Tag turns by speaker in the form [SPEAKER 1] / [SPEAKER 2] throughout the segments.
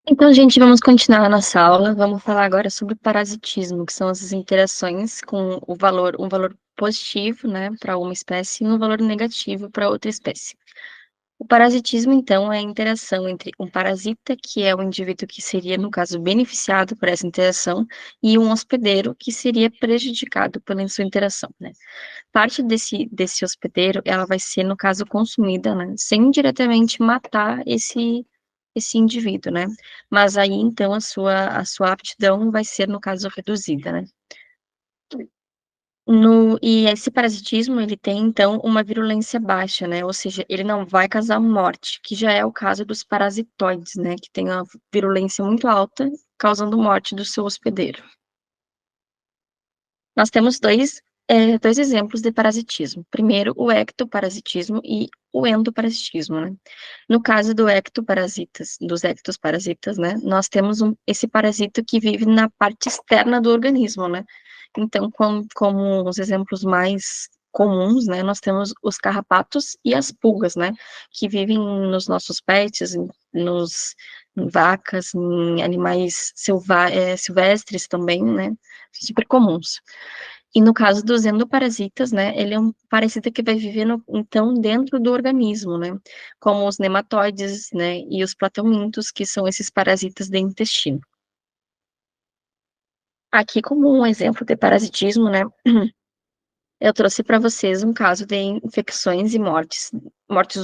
[SPEAKER 1] Então, gente, vamos continuar a nossa aula. Vamos falar agora sobre parasitismo, que são essas interações com um valor positivo, né, para uma espécie e um valor negativo para outra espécie. O parasitismo, então, é a interação entre um parasita, que é o indivíduo que seria, no caso, beneficiado por essa interação, e um hospedeiro, que seria prejudicado pela sua interação, né? Parte desse hospedeiro, ela vai ser, no caso, consumida, né, sem diretamente matar esse indivíduo, né? Mas aí, então, a sua aptidão vai ser, no caso, reduzida, né? E esse parasitismo, ele tem, então, uma virulência baixa, né? Ou seja, ele não vai causar morte, que já é o caso dos parasitoides, né? Que tem uma virulência muito alta, causando morte do seu hospedeiro. Nós temos dois exemplos de parasitismo. Primeiro, o ectoparasitismo e o endoparasitismo, né? No caso dos ectoparasitas, né? Nós temos esse parasita que vive na parte externa do organismo, né? Então, como os exemplos mais comuns, né? Nós temos os carrapatos e as pulgas, né? Que vivem nos nossos pets, em vacas, em animais silvestres também, né? Super comuns. E no caso dos endoparasitas, né, ele é um parasita que vai viver, então, dentro do organismo, né, como os nematóides, né, e os plateumintos, que são esses parasitas de intestino. Aqui, como um exemplo de parasitismo, né, eu trouxe para vocês um caso de infecções e mortes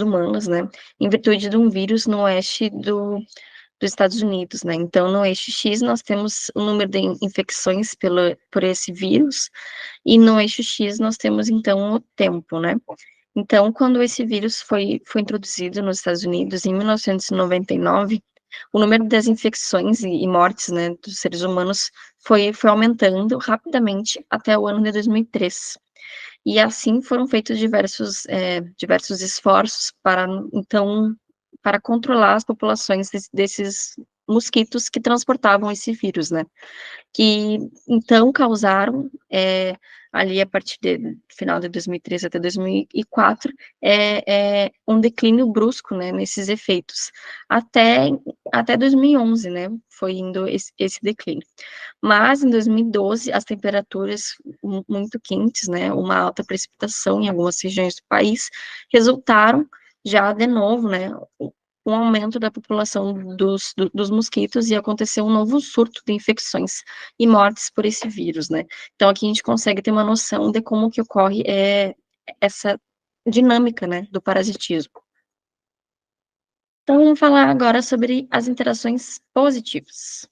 [SPEAKER 1] humanas, né, em virtude de um vírus no oeste dos Estados Unidos, né? Então, no eixo X, nós temos o número de infecções por esse vírus, e no eixo X, nós temos, então, o tempo, né? Então, quando esse vírus foi introduzido nos Estados Unidos, em 1999, o número das infecções e mortes, né, dos seres humanos foi aumentando rapidamente até o ano de 2003. E assim foram feitos diversos esforços para, então, para controlar as populações desses mosquitos que transportavam esse vírus, né? Que então causaram, ali a partir do final de 2013 até 2004, um declínio brusco, né, nesses efeitos, até, até 2011, né, foi indo esse declínio. Mas em 2012, as temperaturas muito quentes, né, uma alta precipitação em algumas regiões do país, resultaram já de novo, né, um aumento da população dos mosquitos e aconteceu um novo surto de infecções e mortes por esse vírus, né? Então aqui a gente consegue ter uma noção de como que ocorre essa dinâmica, né, do parasitismo. Então vamos falar agora sobre as interações positivas.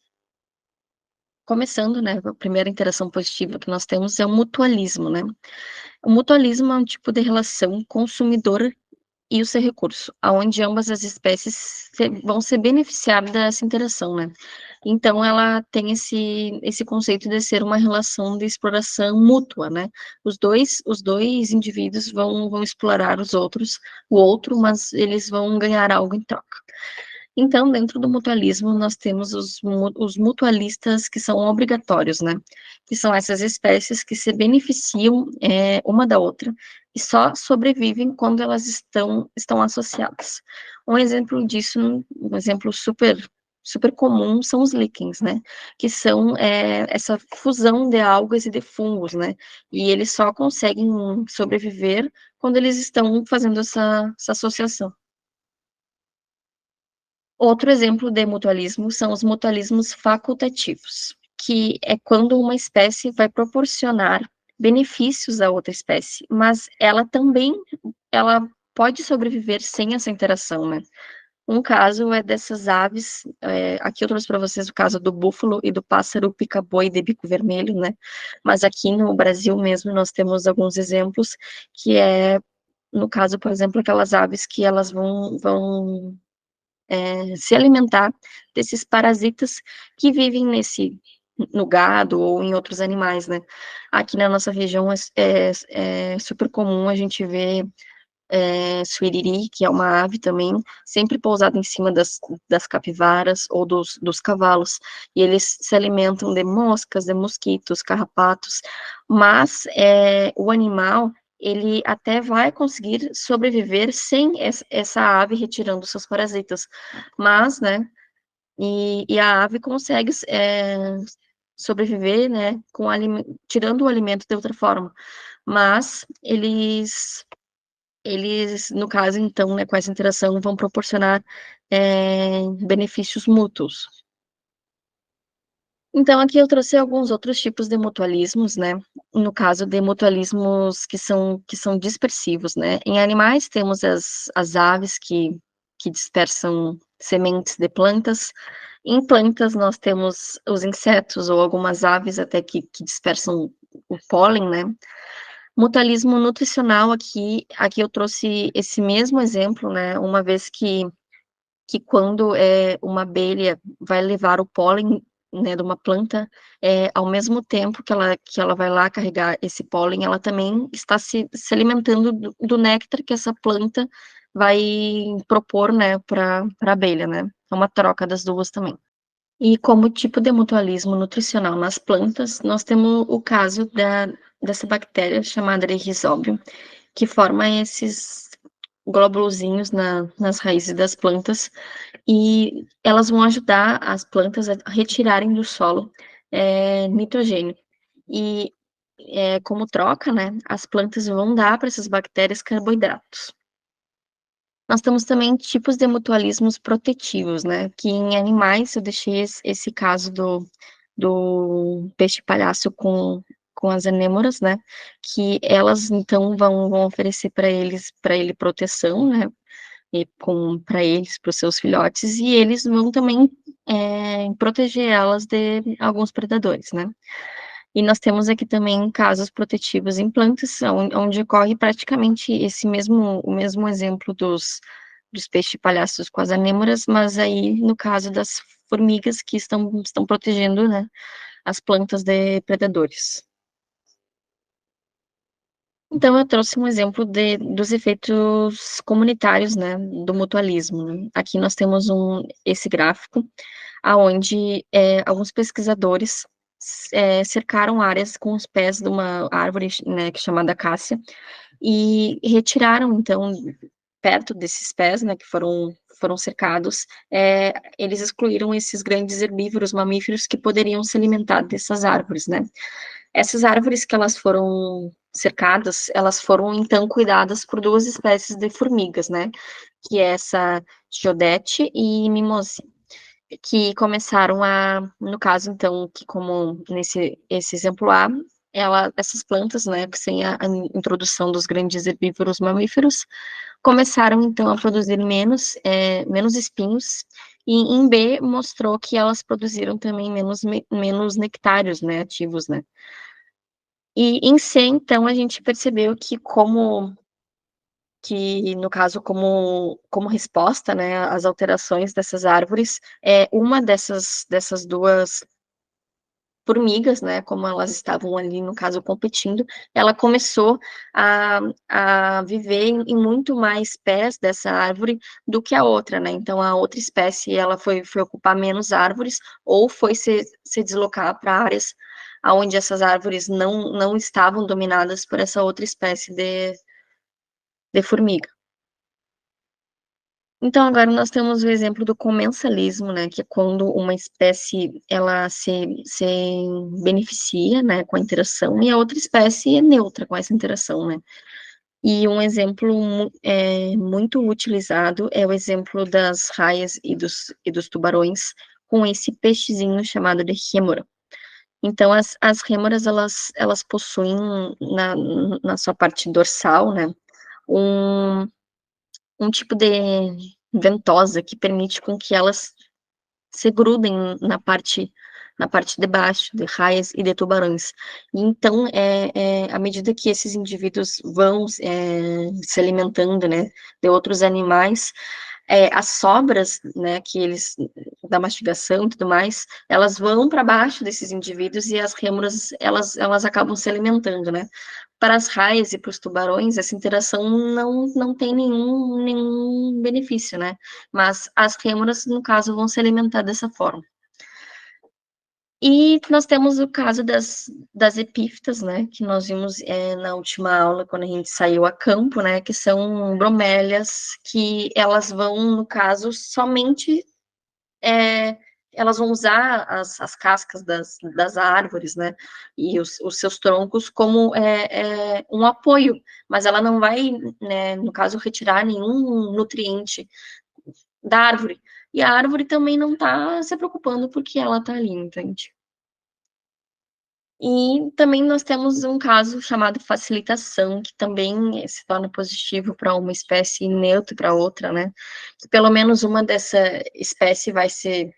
[SPEAKER 1] Começando, né, a primeira interação positiva que nós temos é o mutualismo, né? O mutualismo é um tipo de relação consumidor e o seu recurso, aonde ambas as espécies vão se beneficiar dessa interação, né? Então, ela tem esse conceito de ser uma relação de exploração mútua, né? Os dois indivíduos vão explorar o outro, mas eles vão ganhar algo em troca. Então, dentro do mutualismo, nós temos os mutualistas que são obrigatórios, né? Que são essas espécies que se beneficiam uma da outra e só sobrevivem quando elas estão associadas. Um exemplo disso, um exemplo super comum são os líquens, né? Que são essa fusão de algas e de fungos, né? E eles só conseguem sobreviver quando eles estão fazendo essa associação. Outro exemplo de mutualismo são os mutualismos facultativos, que é quando uma espécie vai proporcionar benefícios a outra espécie, mas ela pode sobreviver sem essa interação, né? Um caso é dessas aves, aqui eu trouxe para vocês o caso do búfalo e do pássaro pica-boi de bico vermelho, né? Mas aqui no Brasil mesmo nós temos alguns exemplos que no caso, por exemplo, aquelas aves que elas vão se alimentar desses parasitas que vivem no gado ou em outros animais, né? Aqui na nossa região é super comum a gente ver suiriri, que é uma ave também, sempre pousada em cima das capivaras ou dos cavalos, e eles se alimentam de moscas, de mosquitos, carrapatos, mas o animal, ele até vai conseguir sobreviver sem essa ave retirando seus parasitas, mas, né, e a ave consegue sobreviver, né, tirando o alimento de outra forma. Mas eles, no caso, então, né, com essa interação, vão proporcionar benefícios mútuos. Então, aqui eu trouxe alguns outros tipos de mutualismos, né? No caso de mutualismos que são dispersivos, né? Em animais, temos as aves que dispersam sementes de plantas. Em plantas, nós temos os insetos ou algumas aves até que dispersam o pólen, né? Mutualismo nutricional, aqui eu trouxe esse mesmo exemplo, né? Uma vez que quando uma abelha vai levar o pólen, né, de uma planta, ao mesmo tempo que ela vai lá carregar esse pólen, ela também está se alimentando do néctar que essa planta vai propor, né, para a abelha, né? É uma troca das duas também. E como tipo de mutualismo nutricional nas plantas, nós temos o caso dessa bactéria chamada de Rhizóbio, que forma esses glóbulozinhos nas raízes das plantas, e elas vão ajudar as plantas a retirarem do solo nitrogênio. E como troca, né, as plantas vão dar para essas bactérias carboidratos. Nós temos também tipos de mutualismos protetivos, né, que em animais eu deixei esse caso do peixe-palhaço com as anêmoras, né, que elas então vão oferecer para ele proteção, né, e para eles, para os seus filhotes, e eles vão também proteger elas de alguns predadores, né. E nós temos aqui também casos protetivos em plantas, onde ocorre praticamente o mesmo exemplo dos peixes-palhaços com as anêmoras, mas aí no caso das formigas que estão protegendo, né, as plantas de predadores. Então, eu trouxe um exemplo dos efeitos comunitários, né, do mutualismo, né. Aqui nós temos esse gráfico, aonde alguns pesquisadores cercaram áreas com os pés de uma árvore, né, que é chamada acácia, e retiraram, então, perto desses pés, né, que foram cercados, eles excluíram esses grandes herbívoros, mamíferos que poderiam se alimentar dessas árvores, né. Essas árvores que elas foram cercadas, elas foram então cuidadas por 2 espécies de formigas, né, que é essa Giodete e Mimose, que começaram no caso então, que como esse exemplo A, essas plantas, né, que sem a introdução dos grandes herbívoros mamíferos, começaram então a produzir menos espinhos, e em B mostrou que elas produziram também menos nectários, né, ativos, né. E em C, então, a gente percebeu no caso, como resposta, né, às alterações dessas árvores, uma dessas 2 formigas, né, como elas estavam ali, no caso, competindo, ela começou a viver em muito mais pés dessa árvore do que a outra, né, então a outra espécie, ela foi ocupar menos árvores, ou foi se deslocar para áreas aonde essas árvores não estavam dominadas por essa outra espécie de formiga. Então, agora nós temos o exemplo do comensalismo, né, que é quando uma espécie ela se beneficia, né, com a interação, e a outra espécie é neutra com essa interação, né. E um exemplo muito utilizado é o exemplo das raias e dos tubarões com esse peixezinho chamado de rêmora. Então as rêmoras elas possuem na sua parte dorsal, né, um um tipo de ventosa que permite com que elas se grudem na parte de baixo, de raias e de tubarões. E então, à medida que esses indivíduos vão se alimentando, né, de outros animais, as sobras, né, que eles da mastigação e tudo mais, elas vão para baixo desses indivíduos e as rêmoras, elas acabam se alimentando, né. Para as raias e para os tubarões, essa interação não tem nenhum benefício, né, mas as rêmoras, no caso, vão se alimentar dessa forma. E nós temos o caso das epífitas, né, que nós vimos, na última aula, quando a gente saiu a campo, né, que são bromélias que elas vão, no caso, somente elas vão usar as cascas das árvores, né, e os seus troncos como um apoio, mas ela não vai, né, no caso, retirar nenhum nutriente da árvore. E a árvore também não está se preocupando porque ela está ali, entende? E também nós temos um caso chamado facilitação, que também se torna positivo para uma espécie e neutro para outra, né? Que pelo menos uma dessa espécie vai se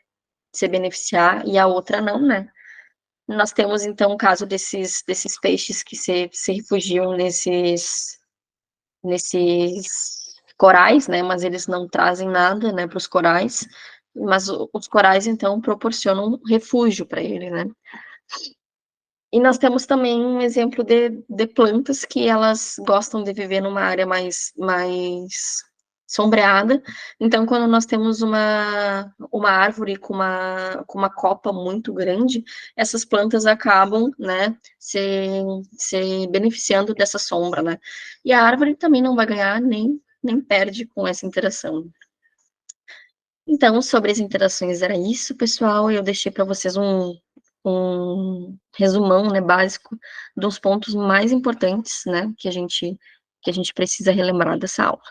[SPEAKER 1] beneficiar e a outra não, né? Nós temos então o caso desses peixes que se refugiam nesses corais, né? Mas eles não trazem nada, né, para os corais. Mas os corais então proporcionam refúgio para ele, né? E nós temos também um exemplo de plantas que elas gostam de viver numa área mais sombreada. Então, quando nós temos uma árvore com uma copa muito grande, essas plantas acabam, né, se beneficiando dessa sombra, né? E a árvore também não vai ganhar nem perde com essa interação. Então, sobre as interações era isso, pessoal. Eu deixei para vocês um resumão, né, básico dos pontos mais importantes, né, que a gente precisa relembrar dessa aula.